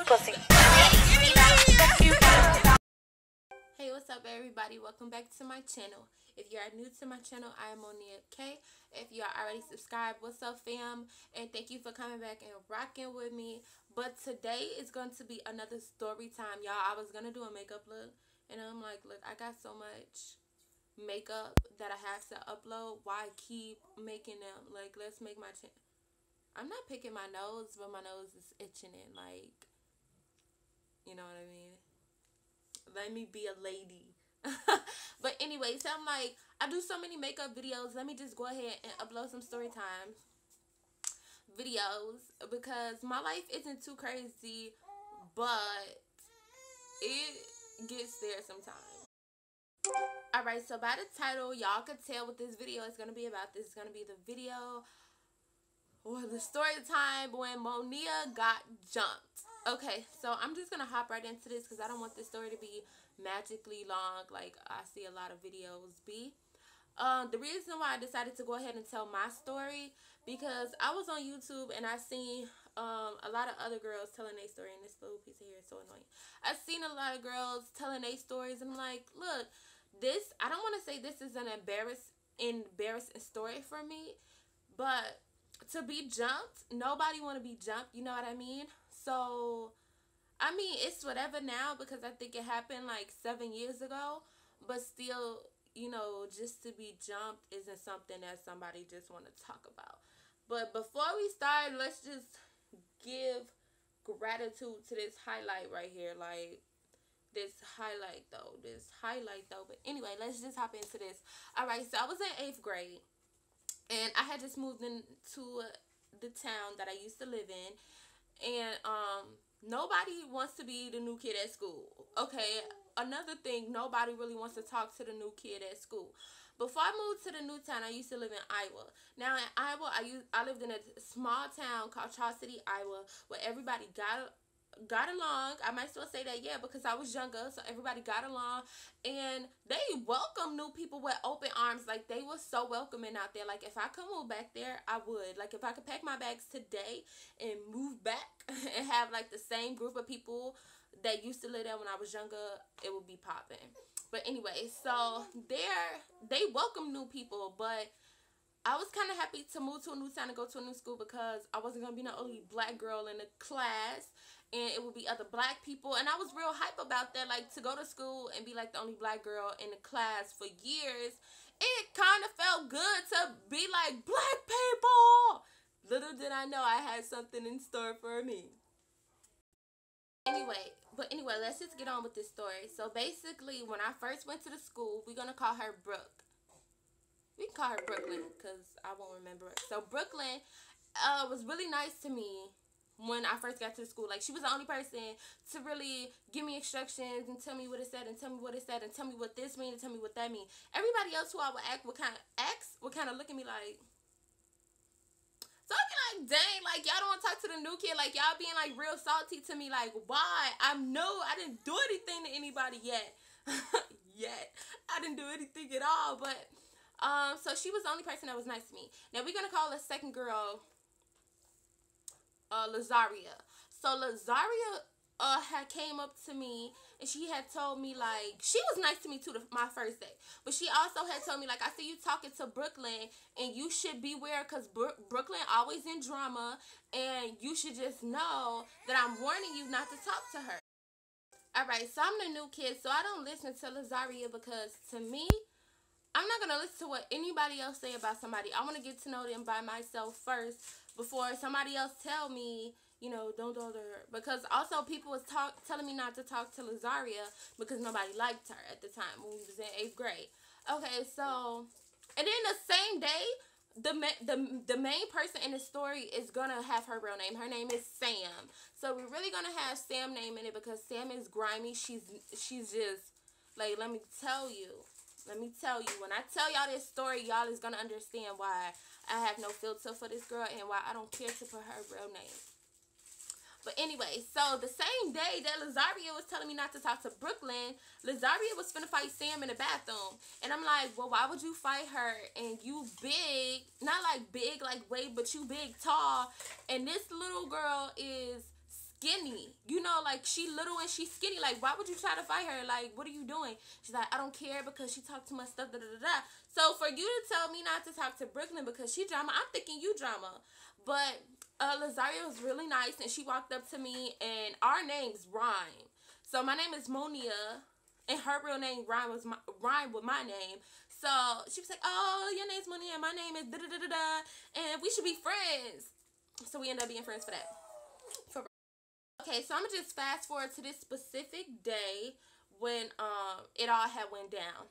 pussy. Hey, what's up everybody? Welcome back to my channel. If you are new to my channel, I am Mahlani. If you are already subscribed, what's up fam? And thank you for coming back and rocking with me. But today is going to be another story time, y'all. I was gonna do a makeup look, and I'm like, look, I got so much makeup that I have to upload. Why keep making them? Like, let's make my channel. I'm not picking my nose, but my nose is itching it, like, you know what I mean? Let me be a lady. But anyway, so I'm like, I do so many makeup videos. Let me just go ahead and upload some story time videos because my life isn't too crazy, but it gets there sometimes. Alright, so by the title, y'all could tell what this video is going to be about. This is going to be the video or the story time when Mahliyah got jumped. Okay, so I'm just going to hop right into this because I don't want this story to be magically long like I see a lot of videos be. The reason why I decided to go ahead and tell my story because I was on YouTube and I seen a lot of other girls telling their story, and this little piece of hair is so annoying. I've seen a lot of girls telling their stories, and I'm like, look, this, I don't want to say this is an embarrassing story for me, but to be jumped, nobody want to be jumped, you know what I mean? So, I mean, it's whatever now because I think it happened like 7 years ago, but still, you know, just to be jumped isn't something that somebody just want to talk about. But before we start, let's just give gratitude to this highlight right here, like this highlight though. But anyway, let's just hop into this. Alright, so I was in 8th grade and I had just moved into the town that I used to live in, and nobody wants to be the new kid at school. Okay, another thing, nobody really wants to talk to the new kid at school. Before I moved to the new town, I used to live in Iowa. Now in Iowa, I lived in a small town called Charles City, Iowa, where everybody got along. I might still say that, yeah, because I was younger, so everybody got along, and they welcome new people with open arms. Like, they were so welcoming out there. Like, if I could move back there, I would. Like, if I could pack my bags today and move back and have like the same group of people that used to live there when I was younger, it would be popping. But anyway, so they welcome new people, but I was kind of happy to move to a new town and go to a new school because I wasn't going to be the only black girl in the class, and it would be other black people, and I was real hype about that, like, to go to school and be like the only black girl in the class for years. It kind of felt good to be like, black people! Little did I know I had something in store for me. Anyway, let's just get on with this story. So basically, when I first went to the school, we're going to call her Brooke. We can call her Brooklyn because I won't remember it. So Brooklyn was really nice to me when I first got to the school. Like, she was the only person to really give me instructions and tell me what it said and tell me what it said and tell me what this means and tell me what that means. Everybody else who I would ask would kind of look at me like, so I'd be like, dang, like, y'all don't want to talk to the new kid. Like, y'all being, like, real salty to me. Like, why? I didn't do anything to anybody yet. I didn't do anything at all. But, so she was the only person that was nice to me. Now, we're going to call the second girl, Lazaria. So, Lazaria had came up to me, and she had told me, like, she was nice to me too my first day, but she also had told me, like, I see you talking to Brooklyn, and you should beware because Brooklyn always in drama, and you should just know that I'm warning you not to talk to her. Alright, so I'm the new kid, so I don't listen to Lazaria because, to me, I'm not going to listen to what anybody else say about somebody. I want to get to know them by myself first before somebody else tell me, you know, don't bother her. Because also people was telling me not to talk to Lazaria because nobody liked her at the time when we was in 8th grade. Okay, so, and then the same day, the main person in the story is going to have her real name. Her name is Sam. So we're really going to have Sam name in it because Sam is grimy. She's just, like, let me tell you, when I tell y'all this story, y'all is going to understand why I have no filter for this girl and why I don't care to put her real name. But anyway, so the same day that Lazaria was telling me not to talk to Brooklyn, Lazaria was finna fight Sam in the bathroom. And I'm like, well, why would you fight her? And you big, not like big like weight, but you big, tall. And this little girl is skinny. You know, like, she little and she's skinny. Like, why would you try to fight her? Like, what are you doing? She's like, I don't care because she talked too much stuff, da da da da. So for you to tell me not to talk to Brooklyn because she drama, I'm thinking you drama. But Lazaria was really nice, and she walked up to me, and our names rhyme. So my name is Mahliyah, and her real name rhyme with my name. So she was like, oh, your name's Mahliyah, my name is da da da da da, and we should be friends. So we ended up being friends for that. Okay, so I'm gonna just fast forward to this specific day when it all had went down.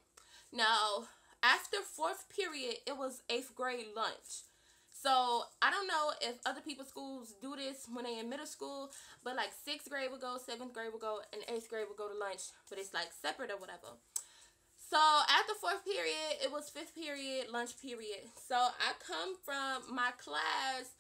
Now, after 4th period, it was 8th grade lunch. So I don't know if other people's schools do this when they in middle school, but like 6th grade would go, 7th grade would go, and 8th grade would go to lunch, but it's like separate or whatever. So after 4th period, it was 5th period, lunch period. So I come from my class,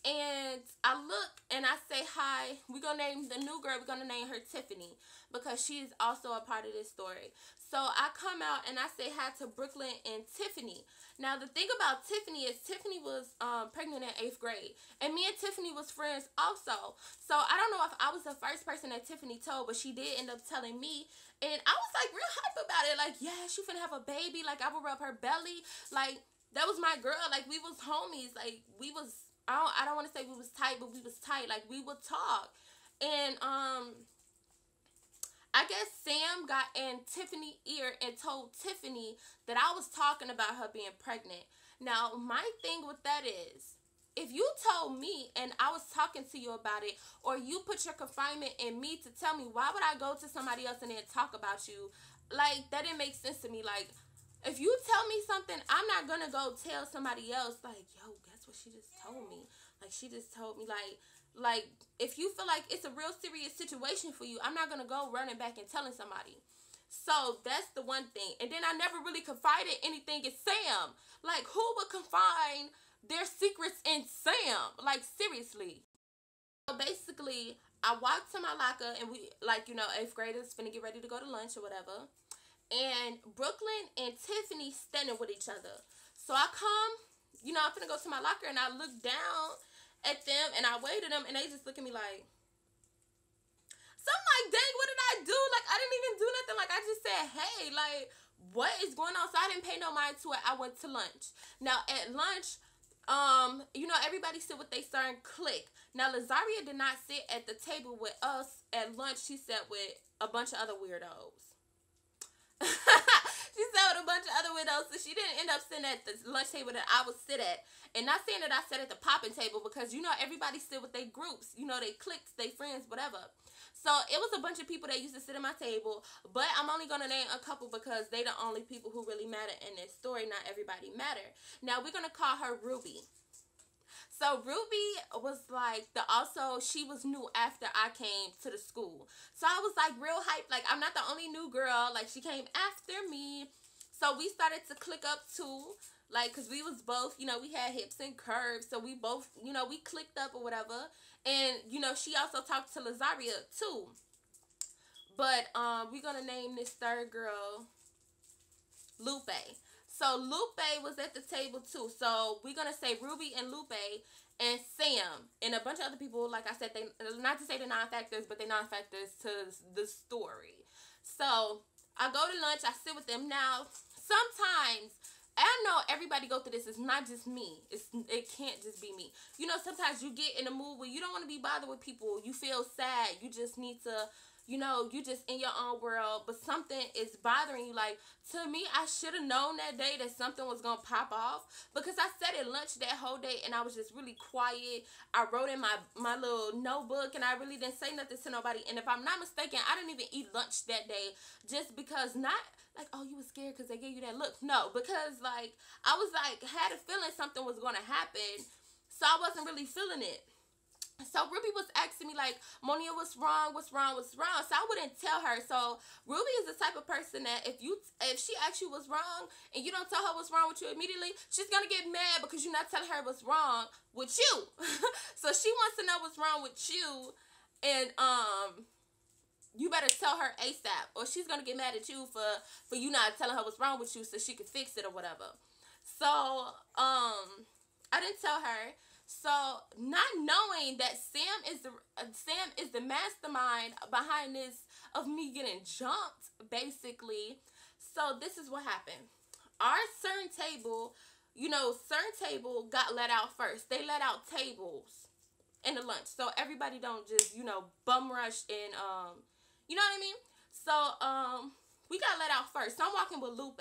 and I look and I say hi. We're going to name the new girl, we're going to name her Tiffany because she's also a part of this story. So I come out and I say hi to Brooklyn and Tiffany. Now the thing about Tiffany is Tiffany was pregnant in 8th grade. And me and Tiffany was friends also. So I don't know if I was the first person that Tiffany told, but she did end up telling me. And I was like real hype about it. Like, yeah, she finna have a baby. Like, I would rub her belly. Like, that was my girl. Like, we was homies. Like, we was... I don't want to say we was tight, but we was tight. Like, we would talk. And, I guess Sam got in Tiffany's ear and told Tiffany that I was talking about her being pregnant. Now, my thing with that is, if you told me and I was talking to you about it, or you put your confinement in me to tell me, why would I go to somebody else and then talk about you? Like, that didn't make sense to me. Like, if you tell me something, I'm not gonna go tell somebody else, like, yo, guess what she just told me? Like, she just told me, like, if you feel like it's a real serious situation for you, I'm not gonna go running back and telling somebody. So, that's the one thing. And then I never really confided anything in Sam. Like, who would confide their secrets in Sam? Like, seriously. So, basically, I walked to my locker, and we, like, you know, 8th graders finna get ready to go to lunch or whatever. And Brooklyn and Tiffany standing with each other. So I come, you know, I'm finna go to my locker, and I look down at them, and I wave at them, and they just look at me like... So I'm like, dang, what did I do? Like, I didn't even do nothing. Like, I just said, hey, like, what is going on? So I didn't pay no mind to it. I went to lunch. Now, at lunch, you know, everybody sit with their certain clique. Now, Lazaria did not sit at the table with us at lunch. She sat with a bunch of other weirdos. She sat with a bunch of other widows, so she didn't end up sitting at the lunch table that I would sit at. And not saying that I sat at the popping table, because, you know, everybody sit with their groups. You know, they cliques, they friends, whatever. So it was a bunch of people that used to sit at my table, but I'm only going to name a couple because they the only people who really matter in this story. Not everybody matter. Now, we're going to call her Ruby. So Ruby was like, she was new after I came to the school. So I was like real hyped. Like, I'm not the only new girl. Like, she came after me. So we started to click up too. Like, because we was both, you know, we had hips and curves. So we both, you know, we clicked up or whatever. And, you know, she also talked to Lazaria too. But we're going to name this third girl Lupe. So Lupe was at the table too. So we're going to say Ruby and Lupe and Sam and a bunch of other people. Like I said, they, not to say the non-factors, but they're non-factors to the story. So I go to lunch. I sit with them. Now, sometimes, I know everybody go through this. It's not just me. It can't just be me. You know, sometimes you get in a mood where you don't want to be bothered with people. You feel sad. You just need to... You know, you just in your own world, but something is bothering you. Like, to me, I should have known that day that something was going to pop off, because I sat at lunch that whole day, and I was just really quiet. I wrote in my little notebook, and I really didn't say nothing to nobody. And if I'm not mistaken, I didn't even eat lunch that day, just because, not like, oh, you were scared because they gave you that look. No, because, like, I was, like, had a feeling something was going to happen, so I wasn't really feeling it. So Ruby was asking me, like, Monia, what's wrong? What's wrong? What's wrong? So I wouldn't tell her. So Ruby is the type of person that if she asks you what's wrong and you don't tell her what's wrong with you immediately, she's going to get mad because you're not telling her what's wrong with you. So she wants to know what's wrong with you, and you better tell her ASAP, or she's going to get mad at you for you not telling her what's wrong with you so she can fix it or whatever. So I didn't tell her. So not knowing that Sam is the mastermind behind this of me getting jumped, basically. So this is what happened. Our certain table, certain table got let out first. They let out tables in the lunch, so everybody don't just bum rush and you know what I mean. So we got let out first. So I'm walking with Lupe.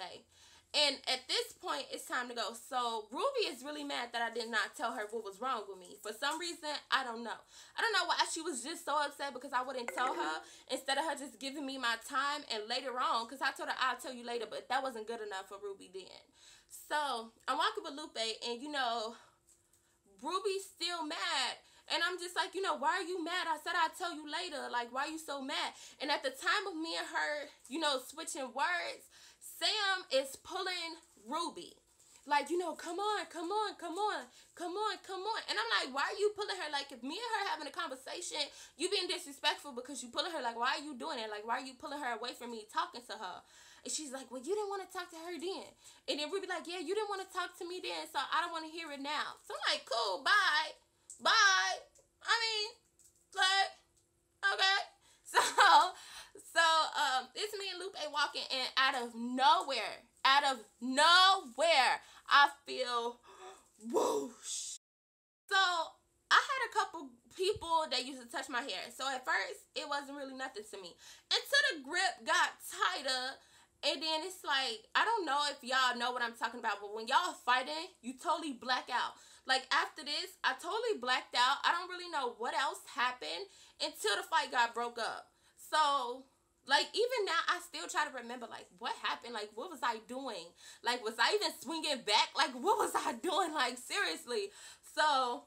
And at this point, it's time to go. So Ruby is really mad that I did not tell her what was wrong with me. For some reason, I don't know. I don't know why she was just so upset because I wouldn't tell her instead of her just giving me my time. And later on, because I told her I'll tell you later, but that wasn't good enough for Ruby then. So I'm walking with Lupe, and Ruby's still mad. And I'm just like, why are you mad? I said I'll tell you later. Like, why are you so mad? And at the time of me and her, switching words, Sam is pulling Ruby. Like, come on, come on, come on, come on, come on. And I'm like, why are you pulling her? Like, if me and her having a conversation, you being disrespectful because you pulling her. Like, why are you doing it? Like, why are you pulling her away from me talking to her? And she's like, well, you didn't want to talk to her then. And then Ruby like, yeah, you didn't want to talk to me then, so I don't want to hear it now. So I'm like, cool, bye. Bye. I mean, like, okay. So it's me and Lupe walking, and out of nowhere, I feel whoosh. So I had a couple people that used to touch my hair. So at first, it wasn't really nothing to me. Until the grip got tighter, and then it's like, I don't know if y'all know what I'm talking about, but when y'all fighting, you totally black out. Like, after this, I totally blacked out. I don't really know what else happened until the fight got broke up. So, like, even now, I still try to remember, like, what happened? Like, what was I doing? Like, was I even swinging back? Like, what was I doing? Like, seriously. So,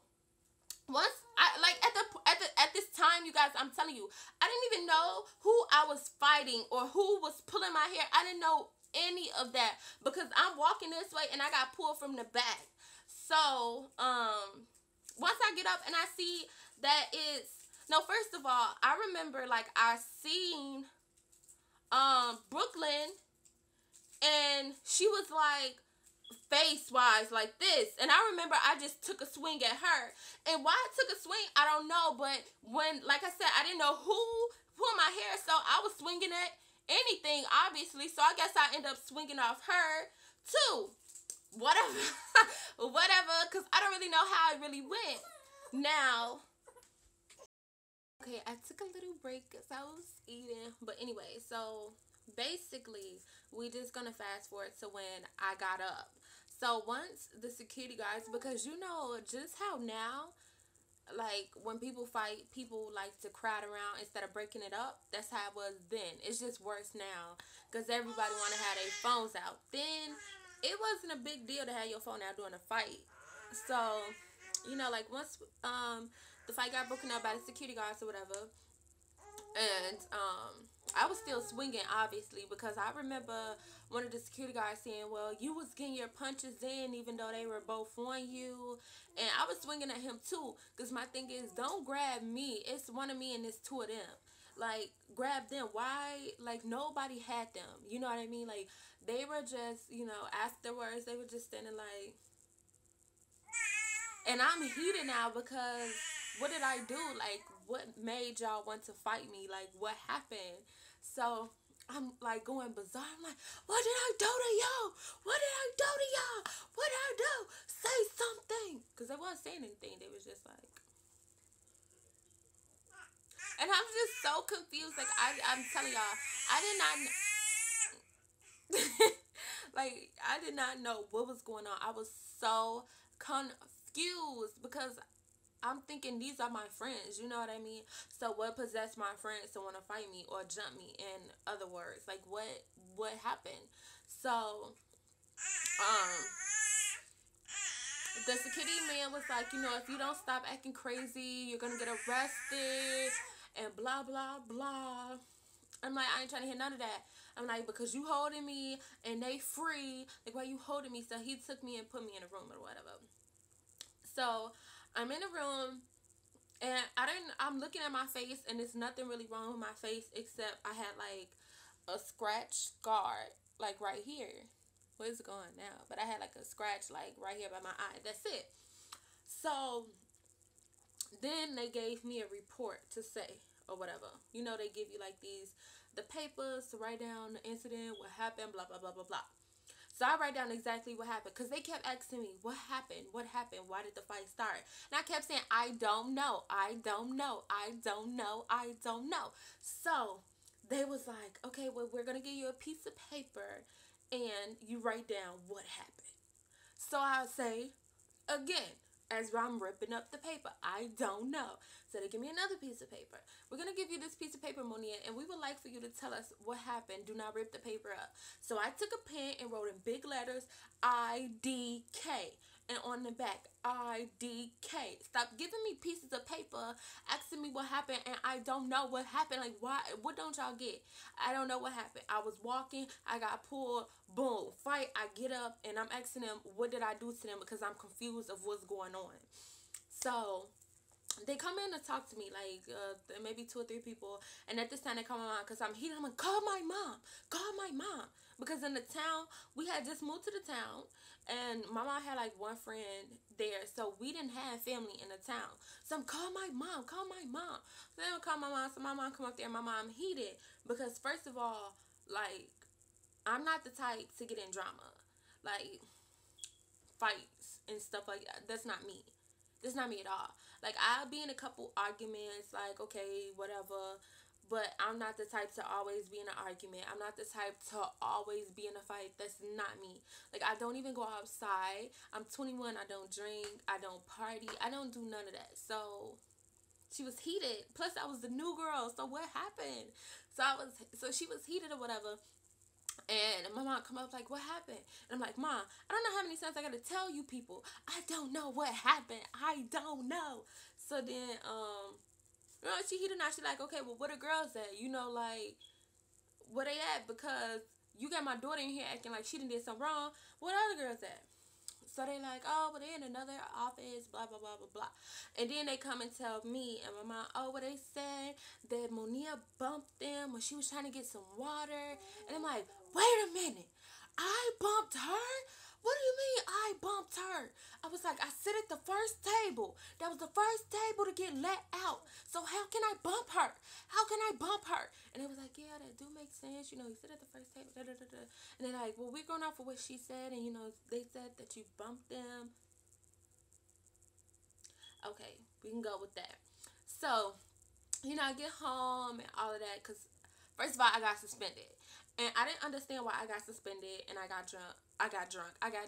once at this time, you guys, I'm telling you, I didn't even know who I was fighting or who was pulling my hair. I didn't know any of that because I'm walking this way and I got pulled from the back. So, once I get up and I see that first of all, I remember, like, I seen, Brooklyn, and she was, like, face-wise, like this, and I remember I just took a swing at her, and why I took a swing, I don't know, but when, like I said, I didn't know who pulled my hair, so I was swinging at anything, obviously, so I guess I end up swinging off her, too. Whatever, because I don't really know how it really went. Now, okay, I took a little break because I was eating, but anyway, so basically, we just gonna fast forward to when I got up. So once the security guards, because just how now, like, when people fight, people like to crowd around instead of breaking it up. That's how it was then. It's just worse now because everybody want to have their phones out. Then it wasn't a big deal to have your phone out during a fight. So, like, once the fight got broken up by the security guards or whatever, and I was still swinging, obviously, because I remember one of the security guards saying, well, you was getting your punches in even though they were both on you. And I was swinging at him, too, because my thing is, don't grab me. It's one of me and it's two of them. Like, grab them. Why? Like, nobody had them. You know what I mean? Like, they were just, afterwards, they were just standing like... And I'm heated now because what did I do? Like, what made y'all want to fight me? Like, what happened? So, I'm, like, going bizarre. I'm like, what did I do to y'all? What did I do to y'all? What did I do? Say something. Because they weren't saying anything. They was just like... And I'm just so confused. Like, I'm telling y'all, I did not... like, I did not know what was going on. I was so confused because I'm thinking these are my friends, you know what I mean? So what possessed my friends to want to fight me or jump me, in other words? Like, what happened? So, the security man was like, if you don't stop acting crazy, you're gonna get arrested, and blah, blah, blah. I'm like, I ain't trying to hear none of that. I'm like, because you holding me, and they free, like, why you holding me? So he took me and put me in a room or whatever. So, I'm in a room, and I'm looking at my face, and there's nothing really wrong with my face, except I had, like, a scratch scar, like, right here. Where's it going now? But I had, like, a scratch, like, right here by my eye. That's it. So then they gave me a report to say or whatever. You know, they give you like the papers to write down the incident, what happened, blah blah blah blah blah. So I write down exactly what happened because they kept asking me, what happened? What happened? Why did the fight start? And I kept saying, I don't know. I don't know. I don't know. I don't know. So they was like, okay, well, we're going to give you a piece of paper and you write down what happened. So I say, again, as I'm ripping up the paper, I don't know. So they give me another piece of paper. We're going to give you this piece of paper, Mahliyah, and we would like for you to tell us what happened. Do not rip the paper up. So I took a pen and wrote in big letters, IDK. And on the back, IDK. Stop giving me pieces of paper, asking me what happened, and I don't know what happened. Like, why? What don't y'all get? I don't know what happened. I was walking, I got pulled, boom, fight. I get up, and I'm asking them, what did I do to them? Because I'm confused of what's going on. So they come in to talk to me, like maybe 2 or 3 people, and at this time they come on because I'm heated. I'm like, call my mom, because in the town we had just moved to the town, and my mom had like one friend there, so we didn't have family in the town. So I'm call my mom. So they don't call my mom. So my mom come up there. My mom heated because first of all, like I'm not the type to get in drama, like fights and stuff like that. That's not me. That's not me at all. Like, I'll be in a couple arguments, like, okay, whatever, but I'm not the type to always be in an argument. I'm not the type to always be in a fight. That's not me. Like, I don't even go outside. I'm 21. I don't drink. I don't party. I don't do none of that. So she was heated. Plus, I was the new girl. So what happened? So she was heated or whatever. And my mom come up like, what happened? And I'm like, Mom, I don't know how many times I gotta tell you people. I don't know what happened. I don't know. So then, she heated out. She like, okay, well, where the girls at? You know, like, where they at? Because you got my daughter in here acting like she done did something wrong. Where the other girls at? So they like, oh, but they in another office, blah, blah, blah, blah, blah. And then they come and tell me and my mom, oh, well, they said that Mahliyah bumped them when she was trying to get some water. And I'm like, wait a minute. I bumped her? What do you mean I bumped her? I was like, I sit at the first table. That was the first table to get let out. So how can I bump her? How can I bump her? And they was like, yeah, that do make sense. You know, you sit at the first table. Da, da, da, da. And they're like, well, we're going off of what she said. And, you know, they said that you bumped them. Okay, we can go with that. So, you know, I get home and all of that. Because, first of all, I got suspended. And I didn't understand why I got suspended and I got drunk. I got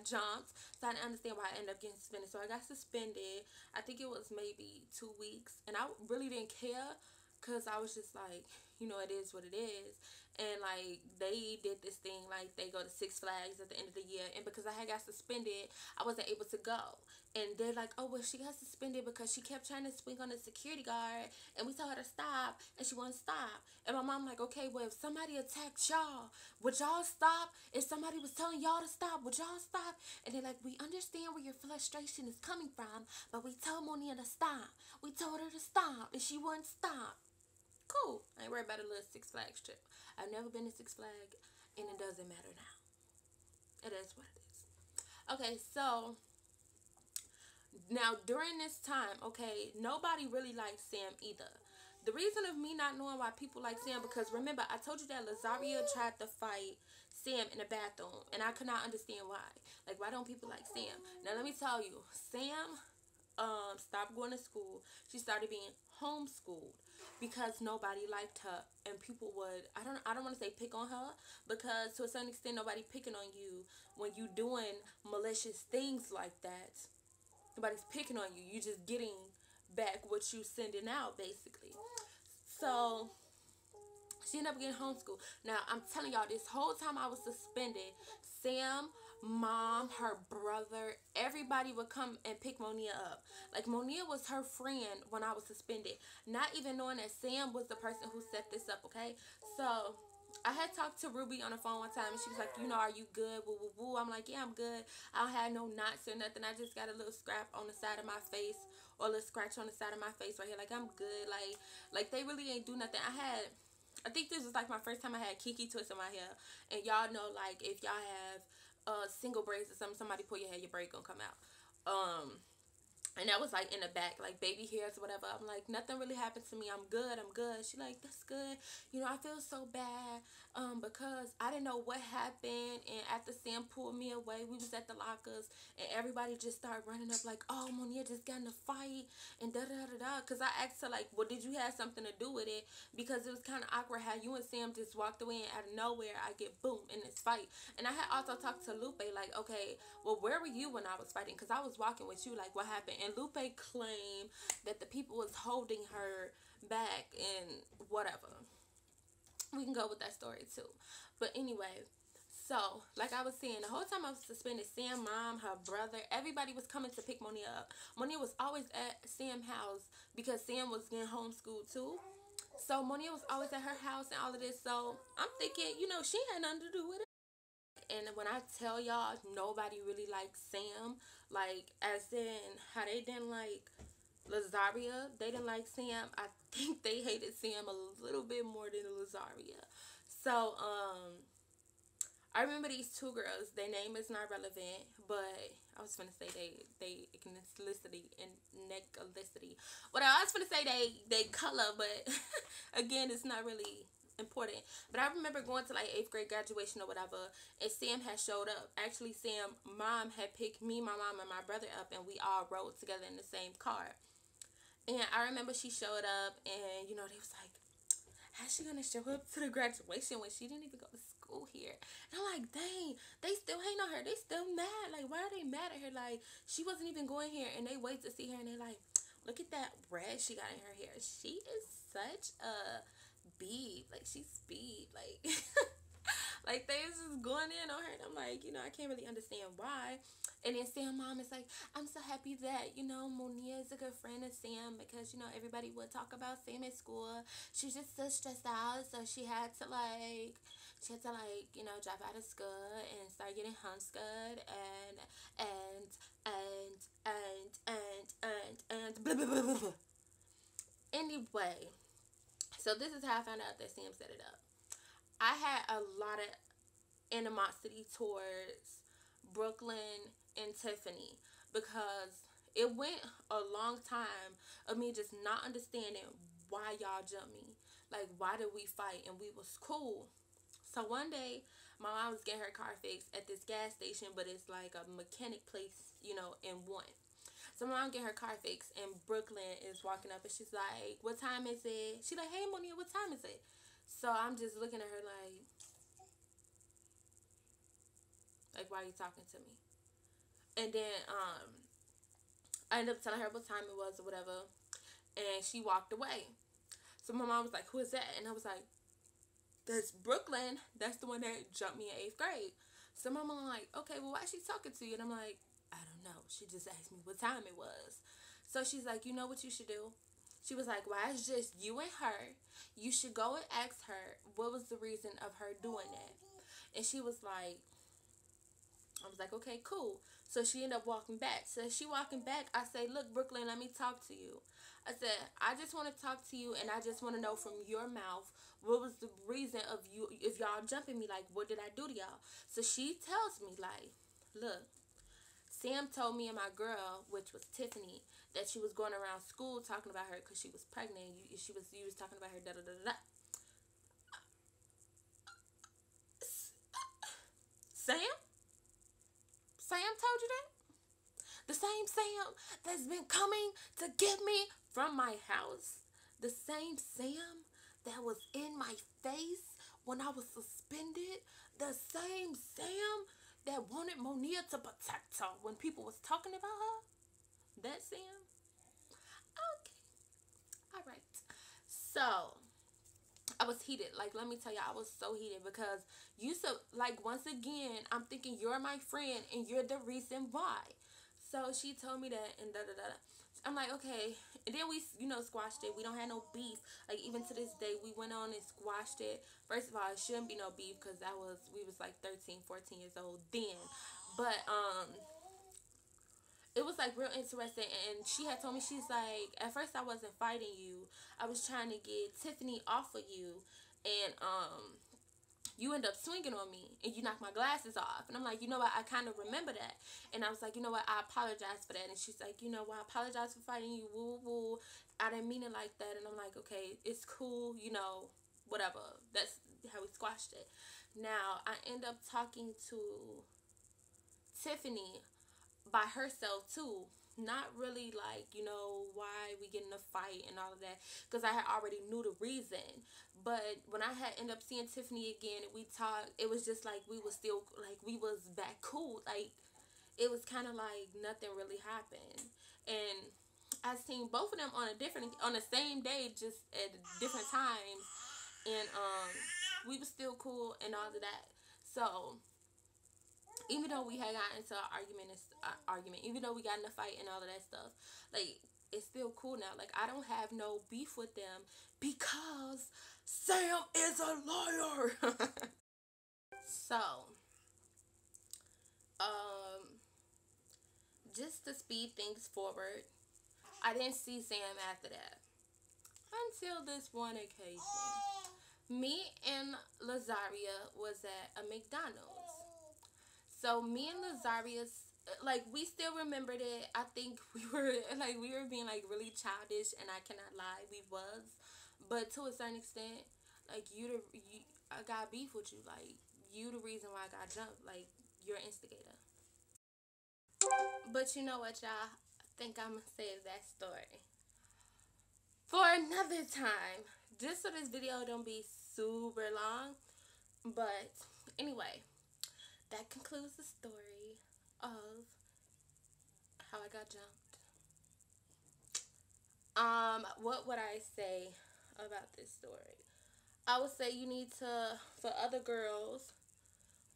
jumped. So I didn't understand why I ended up getting suspended. So I got suspended. I think it was maybe 2 weeks. And I really didn't care because I was just like, you know, it is what it is. And like they did this thing like they go to Six Flags at the end of the year. And because I had got suspended, I wasn't able to go. And they're like, oh, well, she got suspended because she kept trying to swing on the security guard. And we told her to stop. And she wouldn't stop. And my mom like, okay, well, if somebody attacked y'all, would y'all stop? If somebody was telling y'all to stop, would y'all stop? And they're like, we understand where your frustration is coming from, but we told Mahliyah to stop. We told her to stop, and she wouldn't stop. Cool. I ain't worried about a little Six Flags trip. I've never been to Six Flags, and it doesn't matter now. It is what it is. Okay, so now during this time, okay, nobody really likes Sam either. The reason of me not knowing why people like Sam, because remember, I told you that Lazaria tried to fight Sam in the bathroom, and I could not understand why. Like, why don't people like Sam? Now, let me tell you, Sam stopped going to school. She started being homeschooled because nobody liked her, and people would, I don't want to say pick on her, because to a certain extent, nobody picking on you when you doing malicious things like that. Nobody's picking on you. You just getting back what you sending out, basically. So she ended up getting homeschooled. Now, I'm telling y'all, this whole time I was suspended, Sam, Mom, her brother, everybody would come and pick Mahliyah up. Like, Mahliyah was her friend when I was suspended. Not even knowing that Sam was the person who set this up, okay? So I had talked to Ruby on the phone one time, and she was like, you know, are you good? Woo, woo, woo. I'm like, yeah, I'm good. I don't have no knots or nothing. I just got a little scrap on the side of my face, or a little scratch on the side of my face right here. Like, I'm good. Like they really ain't do nothing. I think this was like my first time I had Kiki twist in my hair. And y'all know, like, if y'all have single braids or something, somebody pull your hair, your braid gonna come out. And that was like in the back, like baby hairs or whatever. I'm like, nothing really happened to me. I'm good. I'm good. She like, that's good. You know, I feel so bad because I didn't know what happened. And after Sam pulled me away, we was at the lockers and everybody just started running up like, oh, Mahliyah just got in a fight and da-da-da-da. Because I asked her like, well, did you have something to do with it? Because it was kind of awkward how you and Sam just walked away and out of nowhere I get boom in this fight. And I had also talked to Lupe like, okay, well, where were you when I was fighting? Because I was walking with you, like, what happened? And Lupe claimed that the people was holding her back and whatever. We can go with that story too. But anyway, so like I was saying, the whole time I was suspended, Sam, mom, her brother, everybody was coming to pick Mahliyah up. Mahliyah was always at Sam's house because Sam was getting homeschooled too. So Mahliyah was always at her house and all of this. So I'm thinking, you know, she had nothing to do with it. And when I tell y'all, nobody really likes Sam. Like, as in how they didn't like Lazaria, they didn't like Sam. I think they hated Sam a little bit more than Lazaria. So, I remember these two girls. Their name is not relevant, but I was gonna say they ethnicity and neclicity. But I was gonna say they color, but again, it's not really important. But I remember going to like 8th grade graduation or whatever, and Sam had showed up. Actually, Sam mom had picked me, my mom, and my brother up, and we all rode together in the same car. And I remember she showed up, and you know they was like, how's she gonna show up to the graduation when she didn't even go to school here? And I'm like, dang, they still hate on her. They still mad. Like, why are they mad at her? Like, she wasn't even going here, and they wait to see her, and they like, look at that red she got in her hair. She is such a bead. Like, she's speed. Like, like they was just going in on her, and I'm like, you know, I can't really understand why. And then Sam mom is like, I'm so happy that, you know, Mahliyah is a good friend of Sam because, you know, everybody would talk about Sam at school. She's just so stressed out, so she had to you know, drop out of school and start getting homeschooled and blah, blah, blah, blah, blah. Anyway, so this is how I found out that Sam set it up. I had a lot of animosity towards Brooklyn and Tiffany because it went a long time of me just not understanding why y'all jumped me. Like, why did we fight? And we was cool. So one day, my mom was getting her car fixed at this gas station, but it's like a mechanic place, you know, in one. So my mom get her car fixed, and Brooklyn is walking up, and she's like, what time is it? She's like, hey, Mahliyah, what time is it? So I'm just looking at her like, why are you talking to me? And then I ended up telling her what time it was or whatever, and she walked away. So my mom was like, who is that? And I was like, that's Brooklyn. That's the one that jumped me in 8th grade. So my mom like, okay, well, why is she talking to you? And I'm like, I don't know. She just asked me what time it was. So she's like, you know what you should do? She was like, why it's just you and her? You should go and ask her what was the reason of her doing that. And she was like, I was like, okay, cool. So she ended up walking back. So she walking back, I say, look, Brooklyn, let me talk to you. I said, I just want to talk to you, and I just want to know from your mouth, what was the reason of you, if y'all jumping me, like, what did I do to y'all? So she tells me, like, look, Sam told me and my girl, which was Tiffany, that she was going around school talking about her because she was pregnant. You was talking about her, da-da-da-da-da. Sam? Sam told you that? The same Sam that's been coming to get me from my house. The same Sam that was in my face when I was suspended. The same Sam that wanted Mahliyah to protect her when people was talking about her. That Sam? Okay. Alright. So, I was heated. Like, let me tell you, I was so heated because like, once again, I'm thinking you're my friend and you're the reason why. So she told me that and da-da-da. I'm like, okay. And then we, you know, squashed it. We don't have no beef. Like, even to this day, we went on and squashed it. First of all, it shouldn't be no beef because we was like 13, 14 years old then. But, it was like real interesting, and she had told me, she's like, at first I wasn't fighting you, I was trying to get Tiffany off of you, and you end up swinging on me and you knock my glasses off. And I'm like, you know what, I kind of remember that. And I was like, you know what, I apologize for that. And she's like, you know what, I apologize for fighting you, woo woo. I didn't mean it like that. And I'm like, okay, it's cool, you know, whatever. That's how we squashed it. Now I end up talking to Tiffany by herself too. Not really like, you know, why we get in a fight and all of that, because I had already knew the reason. But when I had ended up seeing Tiffany again and we talked, it was just like we was still, like, we was back cool. Like, it was kind of like nothing really happened. And I seen both of them on the same day, just at different times. And we was still cool and all of that. So even though we had gotten into an argument, even though we got in a fight and all of that stuff, like, it's still cool now. Like, I don't have no beef with them because Sam is a liar. So, just to speed things forward, I didn't see Sam after that until this one occasion. Me and Lazaria was at a McDonald's. So me and Lazaria, like, we still remembered it. I think we were being like really childish, and I cannot lie, we was. But to a certain extent, like, I got beef with you. Like, you the reason why I got jumped. Like, you're an instigator. But you know what, y'all? I think I'm gonna save that story for another time, just so this video don't be super long. But anyway, that concludes the story of how I got jumped. What would I say about this story? I would say you need to, for other girls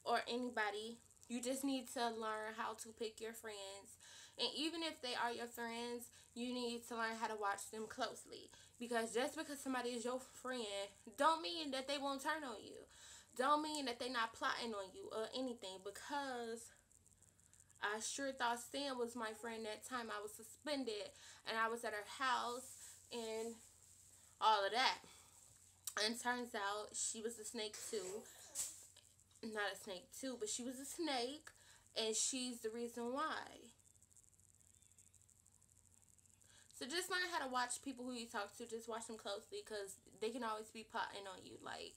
or anybody, you just need to learn how to pick your friends. And even if they are your friends, you need to learn how to watch them closely. Because just because somebody is your friend, don't mean that they won't turn on you. Don't mean that they're not plotting on you or anything. Because I sure thought Sam was my friend that time I was suspended and I was at her house and all of that. And turns out she was a snake too. Not a snake too, but she was a snake, and she's the reason why. So just learn how to watch people who you talk to. Just watch them closely, because they can always be plotting on you. Like,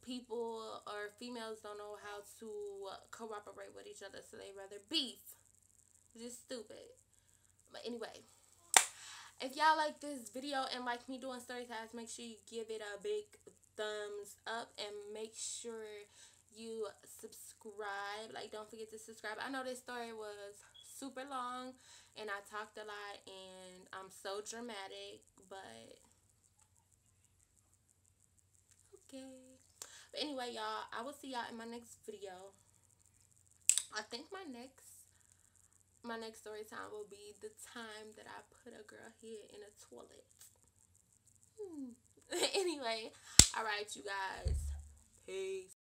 people or females don't know how to cooperate with each other, so they rather beef. It's just stupid. But anyway, if y'all like this video and like me doing story times, make sure you give it a big thumbs up and make sure you subscribe. Like, don't forget to subscribe. I know this story was super long and I talked a lot and I'm so dramatic, but okay. But anyway, y'all, I will see y'all in my next video. I think my next story time will be the time that I put a girl head in a toilet. Anyway, alright, you guys. Peace.